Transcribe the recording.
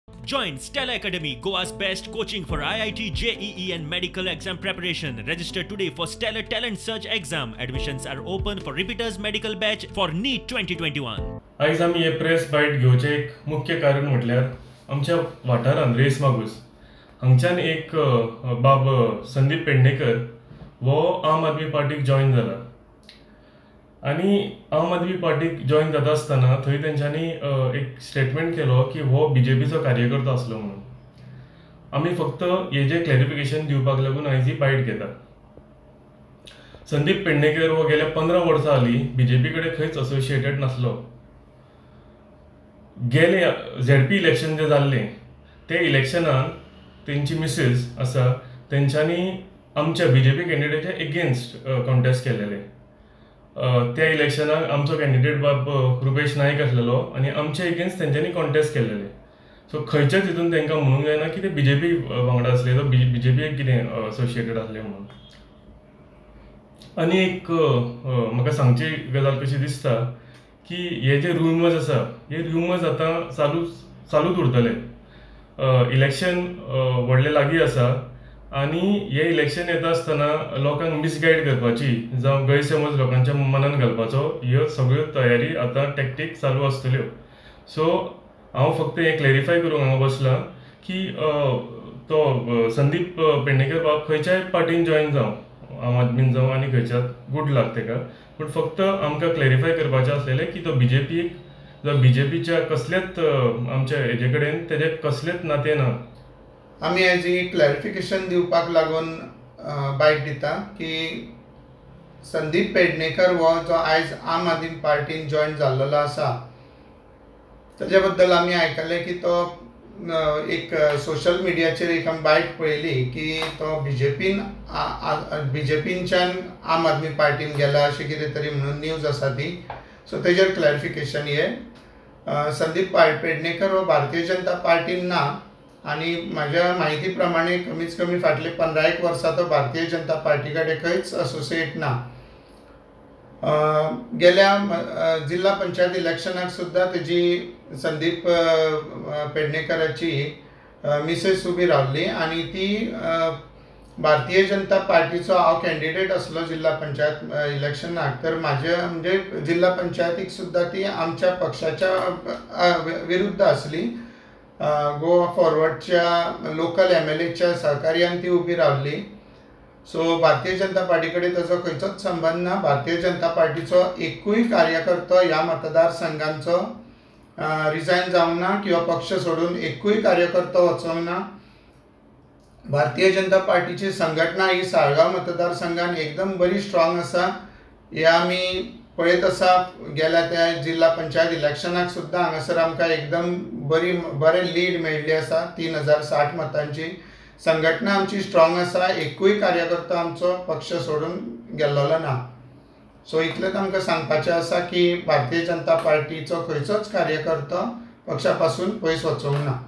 Join Stella Academy, Goa's best coaching for IIT, JEE and medical exam preparation. Register today for Stellar Talent Search exam. Admissions are open for repeaters medical batch for NEET 2021. आयज आमी हे press बायट घेवचे एक मुख्य कारण म्हटल्यार आमच्या वाठारांत रेस मागूस हांगच्यान एक बाब संदीप पेडणेकर वो आम आदमी पार्टीक जॉइन जाला आनी आम आदमी पार्टीक जॉइन जाता आसतना थंय तेंच्यांनी एक स्टेटमेंट केलो की हो बीजेपीचो कार्यकर्तो आसलो म्हणून. आमी फक्त हेजें क्लॅरिफिकेशन दिवपाक लागून आयज ही बायट घेता. संदीप पेडणेकर हो गेल्या 15 वर्सां हालीं बीजेपी कडेन खंयच असोसिएटेड नासलो. गेले झेडपी इलेक्शन जे जाल्लें ते इलेक्शनान तेंची मिसेस आसा तेंच्यांनी आमच्या बीजेपी कॅन्डिडेटच्या एगेन्स्ट कॉन्टेस्ट केलेले. त्या इलेक्शनाक आमचो कॅन्डिडेट बाब रुपेश नायक आसलेलो आनी आमचे एगेन्स्ट तेंच्यांनी कॉन्टेस्ट केलेले. सो खंयच्याच हितून तांकां म्हणूंक जायना की ते बीजेपी वांगडा आसले तो बीजेपीक कितें असोसिएटेड आसले म्हणून. आनी एक म्हाका सांगची गजाल कशी दिसता की हे जे रुमर्स आसा हे रुमर्स आतां चालूच उरतले. इलेक्शन व्हडले लागीं आसा आनी हे इलेक्शन येता आसतना लोकांक मिसगायड करपाची जावं गैरसमज लोकांच्या मनान घालपाचो ह्यो सगळ्यो तयारी आतां टॅक्टीक चालू आसतल्यो. सो हांव फक्त हें क्लॅरिफाय करूंक हांगा बसलां की तो संदीप पेडणेकर बाब खंयच्याय पार्टीन जॉइन जावं आम आदमीन जावं आनी खंयच्याच गुड लक तेका. पूण फक्त आमकां क्लॅरिफाय करपाचें आसलेलें की तो बीजेपीक जावं बीजेपीच्या कसलेच आमच्या हेजे कडेन तेजे कसलेच नातें ना. आमी आयज एक क्लॅरिफिकेशन दिवपाक लागून बायट दिता की संदीप पेडणेकर हो जो आयज आम आदमी पार्टीन जॉइन जाल्लो आसा ताजे बद्दल आमी आयकलें की तो एक सोशल मिडियाचेर एक बायट पळयली की तो बीजेपीच्यान आम आदमी पार्टीन गेला अशें कितें तरी म्हणून न्यूज आसा ती. सो तेजेर क्लॅरिफिकेशन हे संदीप पेडणेकर हो भारतीय जनता पार्टीन ना आनी म्हाज्या म्हायती प्रमाणे कमीच कमी फाटले 15 वर्सां तो भारतीय जनता पार्टी कडेन खंयच असोसिएट ना. गेल्या जिल्हा पंचायत इलेक्शनाक सुद्दां तेजी संदीप पेडणेकराची मिसेस उबी रावल्ली आनी ती भारतीय जनता पार्टीचो हांव कॅन्डिडेट आसलो जिल्हा पंचायत इलेक्शनाक. तर म्हाज्या म्हणजे जिल्हा पंचायतीक सुद्दां ती आमच्या पक्षाच्या विरुद्ध आसली. गोवा फॉरवर्डच्या लोकल MLAच्या सहकार्यान ती उबी रावल्ली. सो भारतीय जनता पार्टी कडेन ताचो खंयचोच संबंद ना. भारतीय जनता पार्टीचो एकूय कार्यकर्तो ह्या मतदारसंघांचो रिजायन जावंक ना किंवा पक्ष सोडून एकूय कार्यकर्तो वचोंक ना. भारतीय जनता पार्टीची संघटना ही साळगांव मतदारसंघान एकदम बरी स्ट्रॉंग आसा. हे आमी पळयत आसा गेल्या त्या जिल्हा पंचायत इलेक्शनाक सुद्दां हांगासर आमकां एकदम बरें लीड मेळिल्ली आसा. 3060 मतांची संघटना आमची स्ट्रॉंग आसा. एकूय कार्यकर्तो आमचो पक्ष सोडून गेल्लो ना. सो इतलेंच आमकां सांगपाचें आसा की भारतीय जनता पार्टीचो खंयचोच कार्यकर्तो पक्षा पासून पयस वचोंक ना.